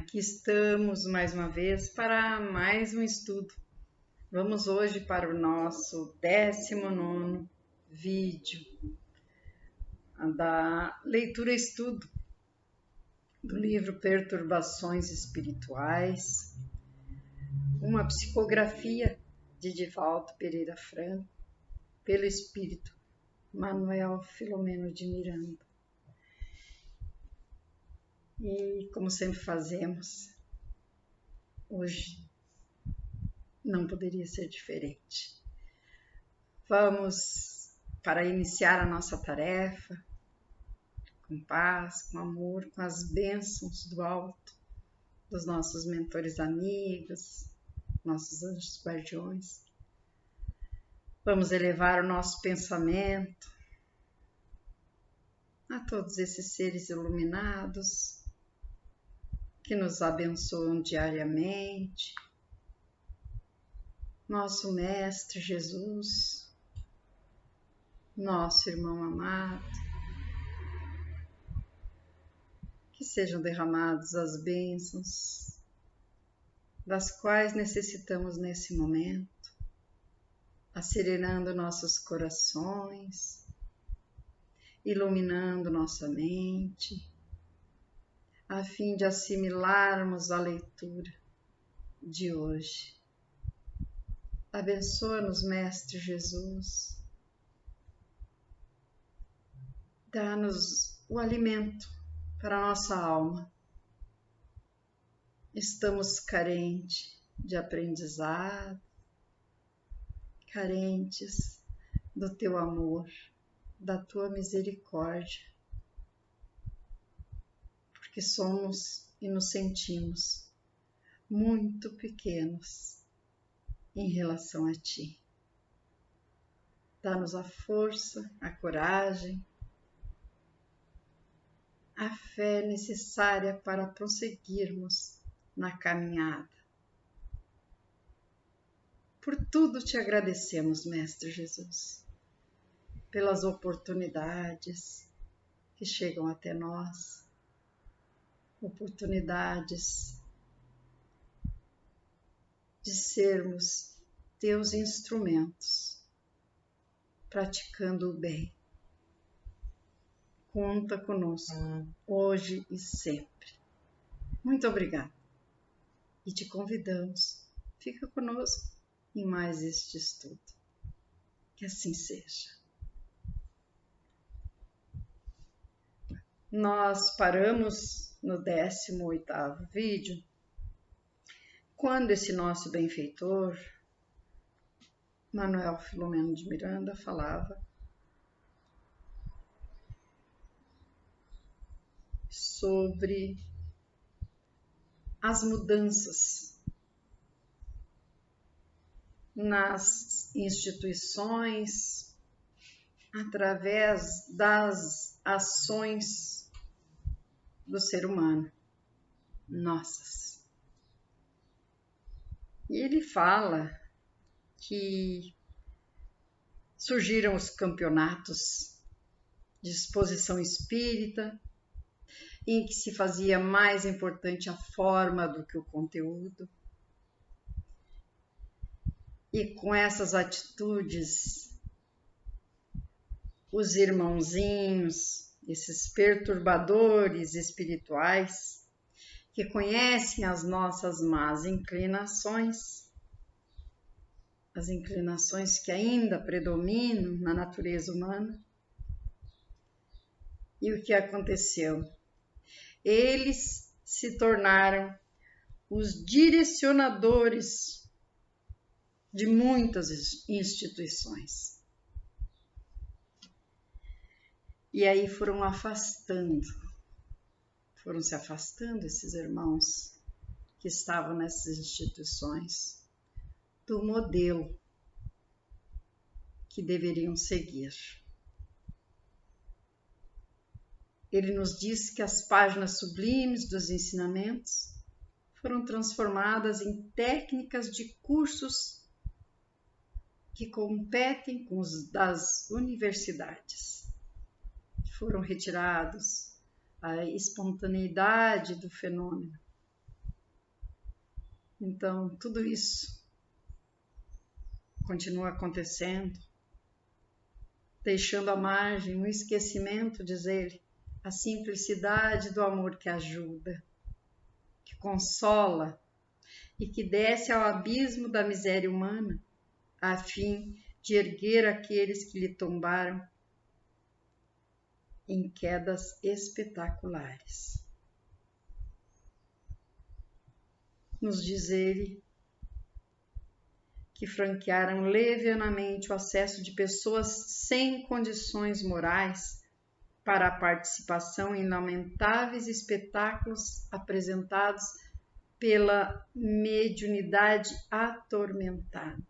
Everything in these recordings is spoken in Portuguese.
Aqui estamos mais uma vez para mais um estudo. Vamos hoje para o nosso 19º vídeo da leitura-estudo do livro Perturbações Espirituais, uma psicografia de Divaldo Pereira Franco, pelo espírito Manuel Filomeno de Miranda. E como sempre fazemos, hoje não poderia ser diferente. Vamos, para iniciar a nossa tarefa, com paz, com amor, com as bênçãos do alto, dos nossos mentores amigos, nossos anjos guardiões. Vamos elevar o nosso pensamento a todos esses seres iluminados que nos abençoam diariamente. Nosso Mestre Jesus, nosso irmão amado, que sejam derramadas as bênçãos das quais necessitamos nesse momento, acerenando nossos corações, iluminando nossa mente, a fim de assimilarmos a leitura de hoje. Abençoa-nos, Mestre Jesus. Dá-nos o alimento para a nossa alma. Estamos carentes de aprendizado, carentes do teu amor, da tua misericórdia, porque somos e nos sentimos muito pequenos em relação a ti. Dá-nos a força, a coragem, a fé necessária para prosseguirmos na caminhada. Por tudo te agradecemos, Mestre Jesus, pelas oportunidades que chegam até nós, oportunidades de sermos teus instrumentos, praticando o bem. Conta conosco, hoje e sempre. Muito obrigada. E te convidamos, fica conosco em mais este estudo. Que assim seja. Nós paramos no 18º vídeo, quando esse nosso benfeitor, Manuel Filomeno de Miranda, falava sobre as mudanças nas instituições através das ações do ser humano, nossas. E ele fala que surgiram os campeonatos de exposição espírita, em que se fazia mais importante a forma do que o conteúdo. E com essas atitudes, os irmãozinhos, esses perturbadores espirituais, que conhecem as nossas más inclinações, as inclinações que ainda predominam na natureza humana. E o que aconteceu? Eles se tornaram os direcionadores de muitas instituições. E aí foram se afastando esses irmãos que estavam nessas instituições do modelo que deveriam seguir. Ele nos diz que as páginas sublimes dos ensinamentos foram transformadas em técnicas de cursos que competem com os das universidades. Foram retirados a espontaneidade do fenômeno Então, tudo isso continua acontecendo, deixando à margem o esquecimento, diz ele, a simplicidade do amor que ajuda, que consola e que desce ao abismo da miséria humana, a fim de erguer aqueles que lhe tombaram em quedas espetaculares. Nos diz ele que franquearam levianamente o acesso de pessoas sem condições morais para a participação em lamentáveis espetáculos apresentados pela mediunidade atormentada,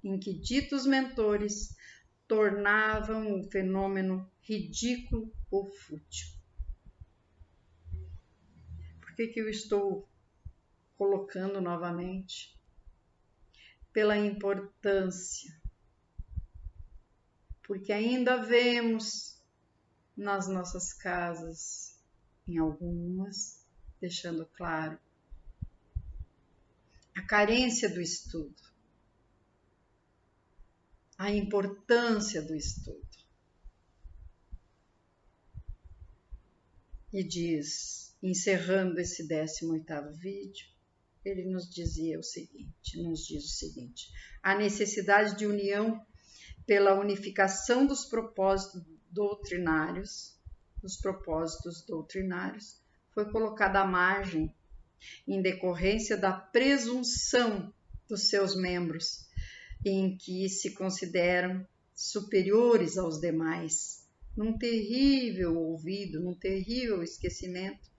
em que ditos mentores tornavam o fenômeno ridículo ou fútil. Por que eu estou colocando novamente? Pela importância, porque ainda vemos nas nossas casas, em algumas, deixando claro, a carência do estudo, a importância do estudo. E diz, encerrando esse 18º vídeo, ele nos diz o seguinte, a necessidade de união pela unificação dos propósitos doutrinários, foi colocada à margem em decorrência da presunção dos seus membros, em que se consideram superiores aos demais, num terrível olvido, num terrível esquecimento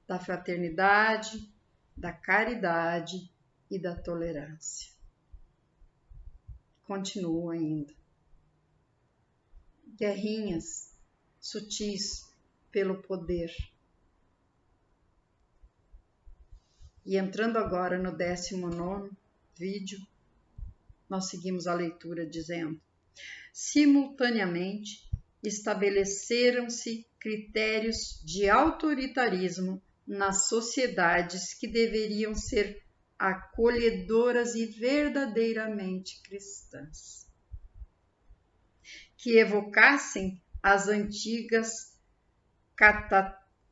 da fraternidade, da caridade e da tolerância. Continua ainda. Guerrinhas sutis pelo poder. E entrando agora no 19º vídeo, nós seguimos a leitura dizendo: simultaneamente estabeleceram-se critérios de autoritarismo nas sociedades que deveriam ser acolhedoras e verdadeiramente cristãs, que evocassem as antigas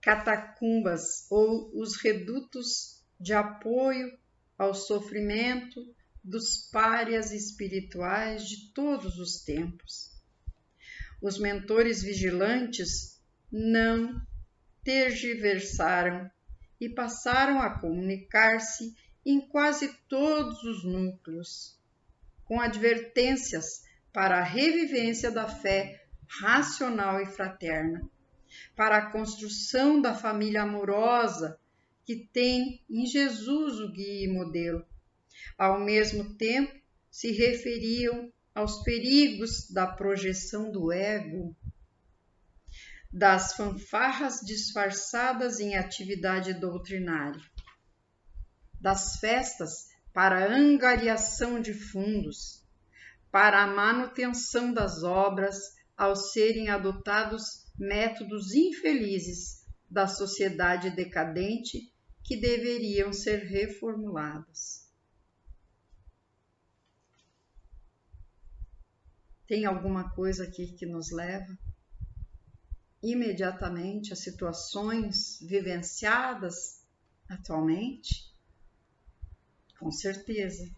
catacumbas ou os redutos de apoio ao sofrimento dos párias espirituais de todos os tempos. Os mentores vigilantes não tergiversaram e passaram a comunicar-se em quase todos os núcleos, com advertências para a revivência da fé racional e fraterna, para a construção da família amorosa que tem em Jesus o guia e modelo. Ao mesmo tempo, se referiam aos perigos da projeção do ego, das fanfarras disfarçadas em atividade doutrinária, das festas para a angariação de fundos, para a manutenção das obras, ao serem adotados métodos infelizes da sociedade decadente que deveriam ser reformulados. Tem alguma coisa aqui que nos leva imediatamente a situações vivenciadas atualmente? Com certeza.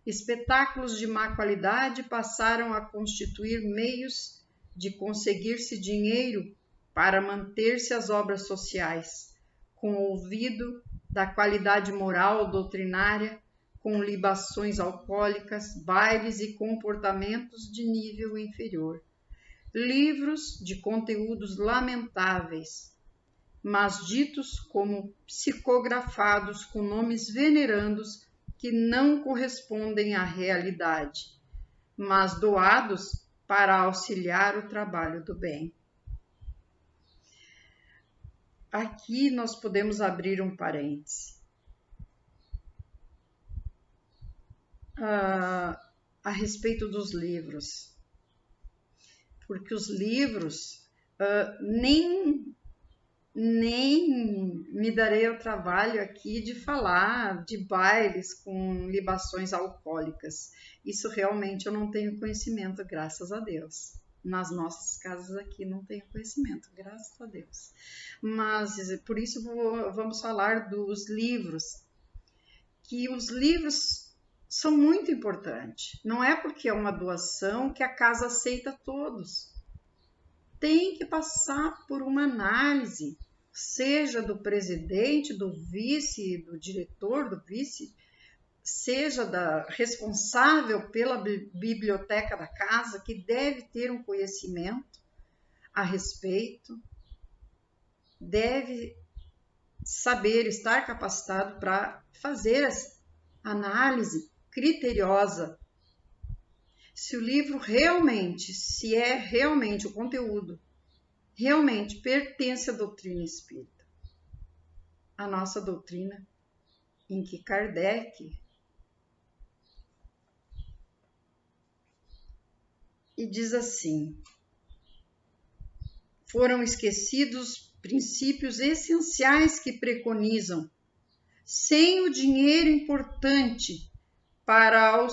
Espetáculos de má qualidade passaram a constituir meios de conseguir-se dinheiro para manter-se as obras sociais, com olvido da qualidade moral doutrinária, com libações alcoólicas, bailes e comportamentos de nível inferior. Livros de conteúdos lamentáveis, mas ditos como psicografados com nomes venerandos que não correspondem à realidade, mas doados para auxiliar o trabalho do bem. Aqui nós podemos abrir um parêntese. A respeito dos livros, porque os livros nem me darei ao trabalho aqui de falar de bailes com libações alcoólicas. Isso realmente eu não tenho conhecimento, graças a Deus. Nas nossas casas aqui não tenho conhecimento, graças a Deus. Mas por isso vamos falar dos livros, que os livros são muito importantes. Não é porque é uma doação que a casa aceita todos. Tem que passar por uma análise, seja do presidente, do vice, do diretor, do vice, seja da responsável pela biblioteca da casa, que deve ter um conhecimento a respeito, deve saber, estar capacitado para fazer essa análise criteriosa. Se o livro realmente, se é realmente o conteúdo, realmente pertence à doutrina espírita. A nossa doutrina, em que Kardec e diz assim: foram esquecidos princípios essenciais que preconizam, sem o dinheiro importante para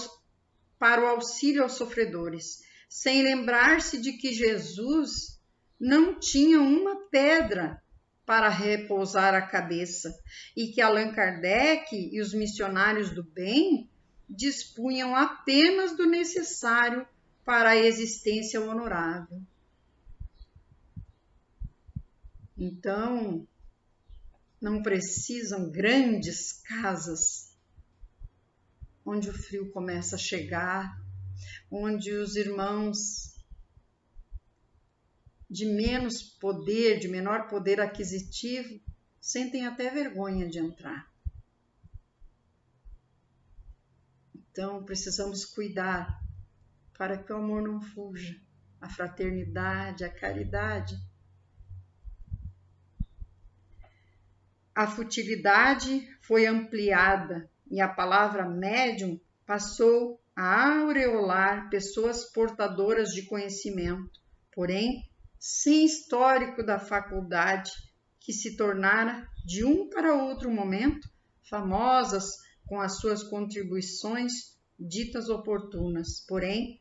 o auxílio aos sofredores, sem lembrar-se de que Jesus não tinha uma pedra para repousar a cabeça e que Allan Kardec e os missionários do bem dispunham apenas do necessário para a existência honorável. Então, não precisam grandes casas onde o frio começa a chegar, onde os irmãos de menos poder, de menor poder aquisitivo, sentem até vergonha de entrar. Então, precisamos cuidar para que o amor não fuja, a fraternidade, a caridade. A futilidade foi ampliada e a palavra médium passou a aureolar pessoas portadoras de conhecimento, porém, sem histórico da faculdade, que se tornara, de um para outro momento, famosas com as suas contribuições ditas oportunas, porém,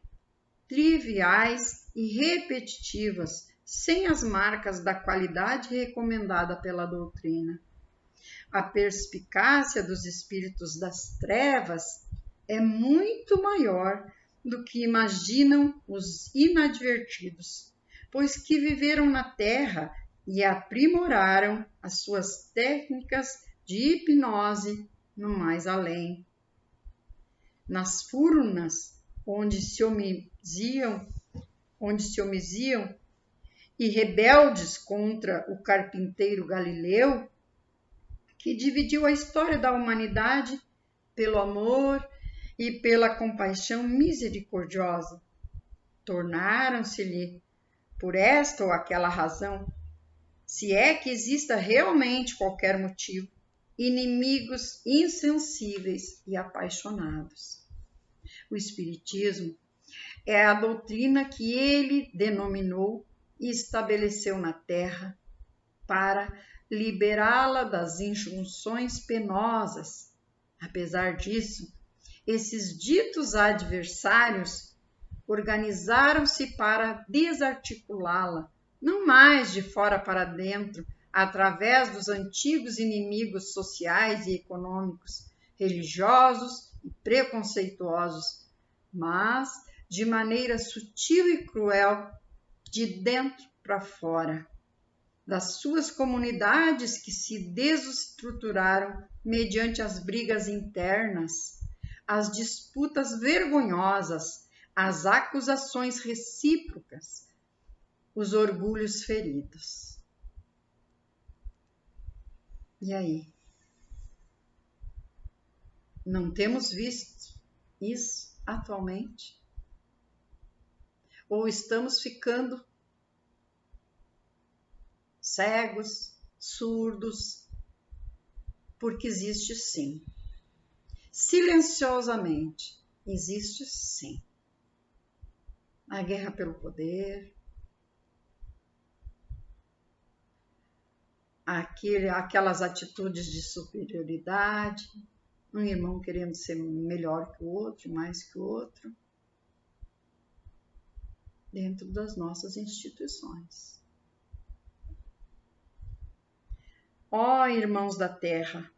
triviais e repetitivas, sem as marcas da qualidade recomendada pela doutrina. A perspicácia dos espíritos das trevas é muito maior do que imaginam os inadvertidos, pois que viveram na Terra e aprimoraram as suas técnicas de hipnose no mais além. Nas furnas onde se omiziam e rebeldes contra o carpinteiro Galileu, que dividiu a história da humanidade pelo amor e pela compaixão misericordiosa, tornaram-se-lhe, por esta ou aquela razão, se é que exista realmente qualquer motivo, inimigos insensíveis e apaixonados. O Espiritismo é a doutrina que ele denominou e estabeleceu na Terra para liberá-la das injunções penosas. Apesar disso, esses ditos adversários organizaram-se para desarticulá-la, não mais de fora para dentro, através dos antigos inimigos sociais e econômicos, religiosos e preconceituosos, mas de maneira sutil e cruel, de dentro para fora, das suas comunidades que se desestruturaram mediante as brigas internas, as disputas vergonhosas, as acusações recíprocas, os orgulhos feridos. E aí? Não temos visto isso atualmente? Ou estamos ficando cegos, surdos, porque existe sim. Silenciosamente, existe sim. A guerra pelo poder, aquelas atitudes de superioridade, um irmão querendo ser melhor que o outro, mais que o outro, dentro das nossas instituições. Ó irmãos da terra,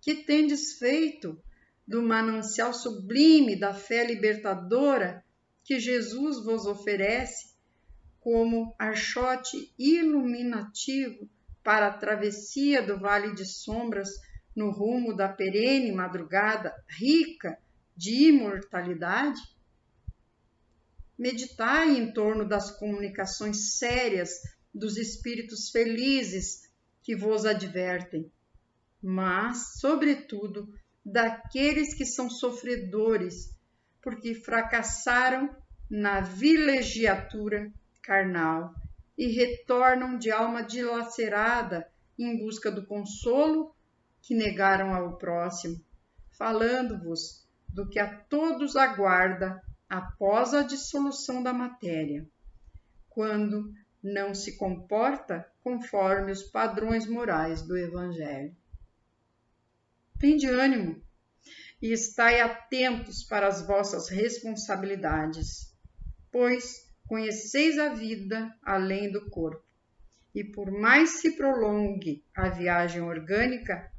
que tendes feito do manancial sublime da fé libertadora que Jesus vos oferece como archote iluminativo para a travessia do vale de sombras no rumo da perene madrugada rica de imortalidade? Meditai em torno das comunicações sérias dos espíritos felizes que vos advertem, mas, sobretudo, daqueles que são sofredores, porque fracassaram na vilegiatura carnal e retornam de alma dilacerada em busca do consolo que negaram ao próximo, falando-vos do que a todos aguarda após a dissolução da matéria, quando não se comporta conforme os padrões morais do Evangelho. Tende ânimo e estai atentos para as vossas responsabilidades, pois conheceis a vida além do corpo, e por mais se prolongue a viagem orgânica,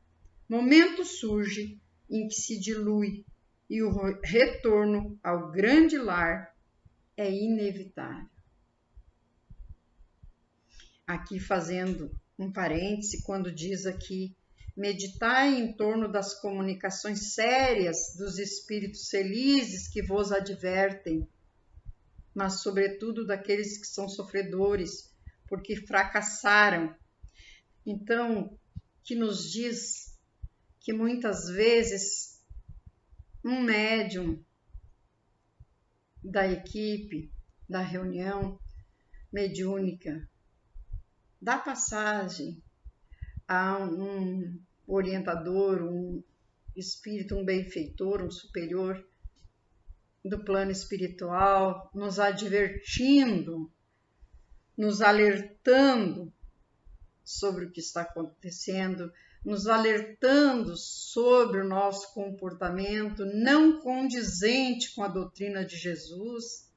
momento surge em que se dilui e o retorno ao grande lar é inevitável. Aqui fazendo um parêntese, quando diz aqui, meditai em torno das comunicações sérias dos espíritos felizes que vos advertem, mas sobretudo daqueles que são sofredores, porque fracassaram. Então, que nos diz que muitas vezes um médium da equipe, da reunião mediúnica, dá passagem a um orientador, um espírito, um benfeitor, um superior do plano espiritual, nos advertindo, nos alertando sobre o que está acontecendo, nos alertando sobre o nosso comportamento não condizente com a doutrina de Jesus.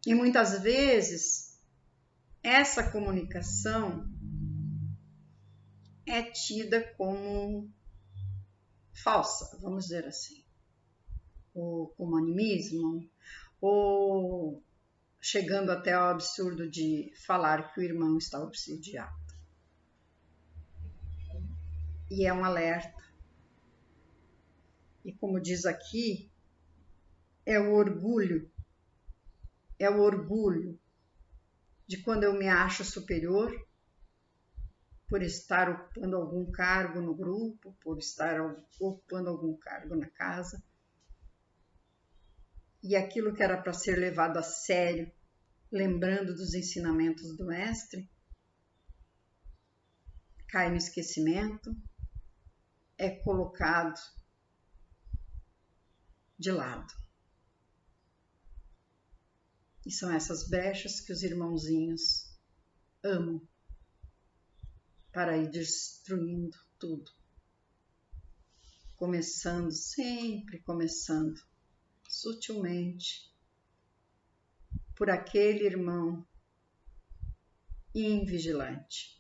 E muitas vezes essa comunicação é tida como falsa, vamos dizer assim, ou como animismo, ou chegando até ao absurdo de falar que o irmão está obsidiado. E é um alerta. E como diz aqui, é o orgulho de quando eu me acho superior, por estar ocupando algum cargo no grupo, por estar ocupando algum cargo na casa. E aquilo que era para ser levado a sério, lembrando dos ensinamentos do Mestre, cai no esquecimento, é colocado de lado. E são essas brechas que os irmãozinhos amam para ir destruindo tudo. Sempre começando sutilmente por aquele irmão invigilante.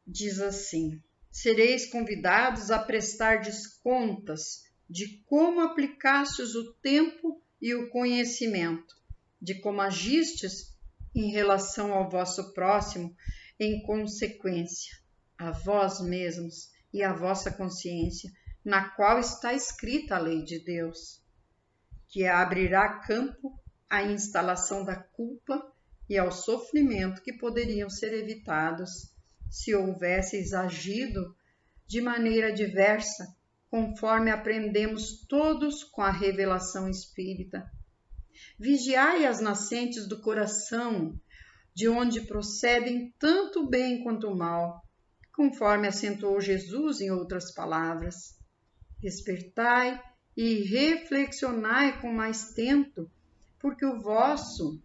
Diz assim: sereis convidados a prestardes contas de como aplicastes o tempo e o conhecimento, de como agistes em relação ao vosso próximo, em consequência, a vós mesmos e a vossa consciência, na qual está escrita a lei de Deus, que abrirá campo à instalação da culpa e ao sofrimento que poderiam ser evitados se houvesseis agido de maneira diversa, conforme aprendemos todos com a revelação espírita. Vigiai as nascentes do coração, de onde procedem tanto o bem quanto o mal, conforme acentuou Jesus em outras palavras. Despertai e reflexionai com mais tento, porque o vosso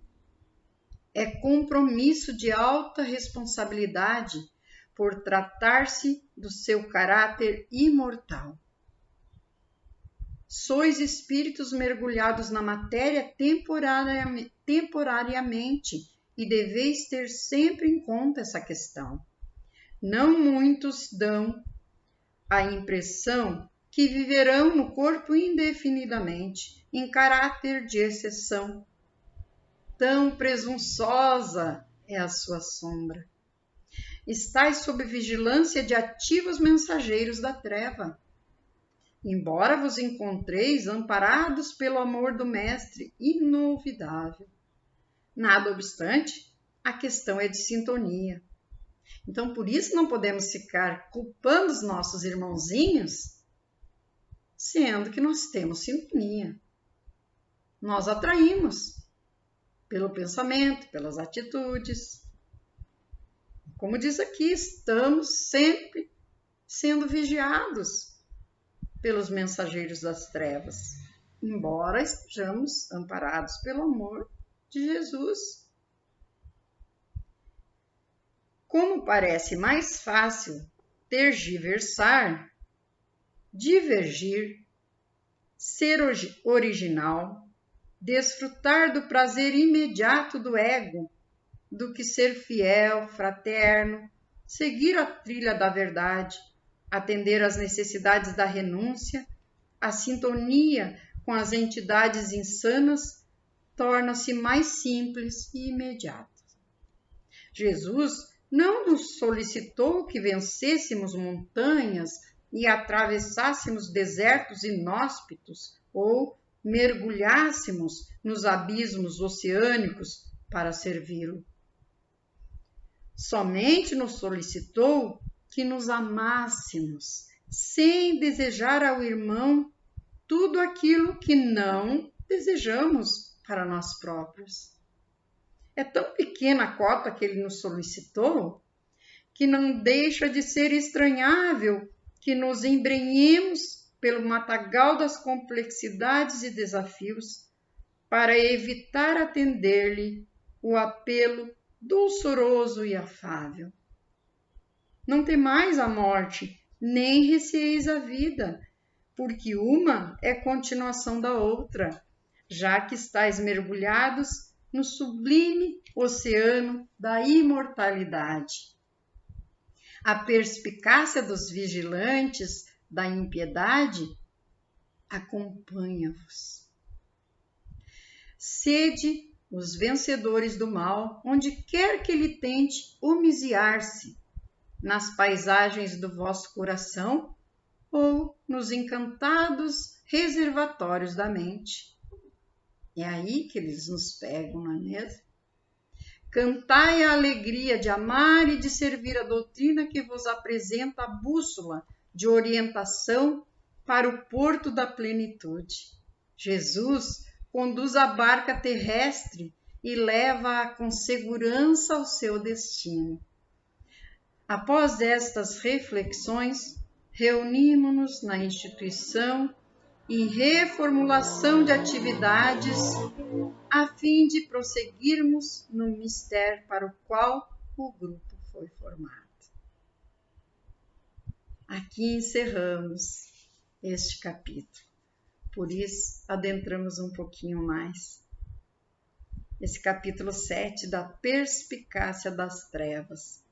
é compromisso de alta responsabilidade por tratar-se do seu caráter imortal. Sois espíritos mergulhados na matéria temporariamente e deveis ter sempre em conta essa questão. Não muitos dão a impressão que viverão no corpo indefinidamente, em caráter de exceção. Tão presunçosa é a sua sombra. Estais sob vigilância de ativos mensageiros da treva. Embora vos encontreis amparados pelo amor do Mestre inolvidável. Nada obstante, a questão é de sintonia. Então, por isso não podemos ficar culpando os nossos irmãozinhos, sendo que nós temos sintonia. Nós atraímos pelo pensamento, pelas atitudes. Como diz aqui, estamos sempre sendo vigiados pelos mensageiros das trevas, embora estejamos amparados pelo amor de Jesus. Como parece mais fácil tergiversar, divergir, ser original, desfrutar do prazer imediato do ego, do que ser fiel, fraterno, seguir a trilha da verdade, atender às necessidades da renúncia, a sintonia com as entidades insanas torna-se mais simples e imediata. Jesus não nos solicitou que vencêssemos montanhas e atravessássemos desertos inóspitos ou mergulhássemos nos abismos oceânicos para servi-lo. Somente nos solicitou que nos amássemos, sem desejar ao irmão tudo aquilo que não desejamos para nós próprios. É tão pequena a cota que ele nos solicitou, que não deixa de ser estranhável que nos embrenhemos pelo matagal das complexidades e desafios, para evitar atender-lhe o apelo dulçoroso e afável. Não temais a morte, nem receeis a vida, porque uma é continuação da outra, já que estáis mergulhados no sublime oceano da imortalidade. A perspicácia dos vigilantes da impiedade acompanha-vos. Sede os vencedores do mal, onde quer que ele tente homiziar-se, nas paisagens do vosso coração ou nos encantados reservatórios da mente. É aí que eles nos pegam, não é mesmo? Cantai a alegria de amar e de servir a doutrina que vos apresenta a bússola de orientação para o porto da plenitude. Jesus conduz a barca terrestre e leva-a com segurança ao seu destino. Após estas reflexões, reunimos-nos na instituição em reformulação de atividades a fim de prosseguirmos no mistério para o qual o grupo foi formado. Aqui encerramos este capítulo, por isso adentramos um pouquinho mais. Esse capítulo 7 da perspicácia das trevas,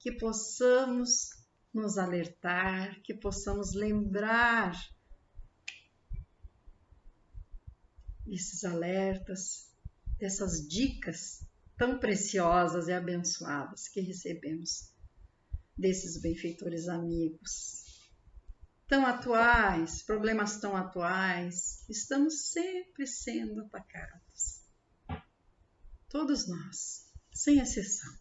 que possamos nos alertar, que possamos lembrar esses alertas, dessas dicas tão preciosas e abençoadas que recebemos desses benfeitores amigos. Tão atuais, problemas tão atuais, estamos sempre sendo atacados. Todos nós, sem exceção.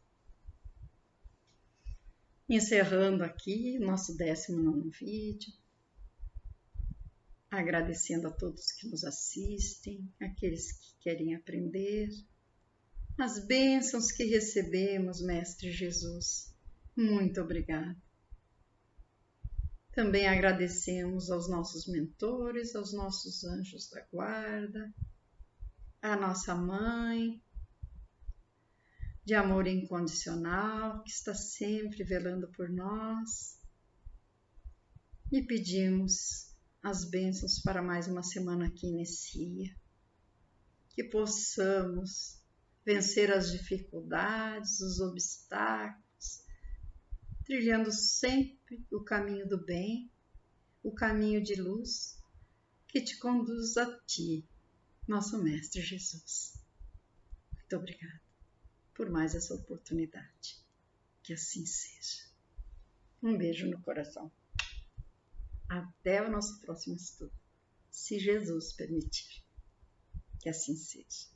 Encerrando aqui nosso 19º vídeo, agradecendo a todos que nos assistem, aqueles que querem aprender, as bênçãos que recebemos, Mestre Jesus. Muito obrigada. Também agradecemos aos nossos mentores, aos nossos anjos da guarda, à nossa mãe, de amor incondicional que está sempre velando por nós. E pedimos as bênçãos para mais uma semana que inicia, que possamos vencer as dificuldades, os obstáculos, trilhando sempre o caminho do bem, o caminho de luz que te conduz a ti, nosso Mestre Jesus. Muito obrigada por mais essa oportunidade. Que assim seja. Um beijo no coração. Até o nosso próximo estudo, se Jesus permitir. Que assim seja.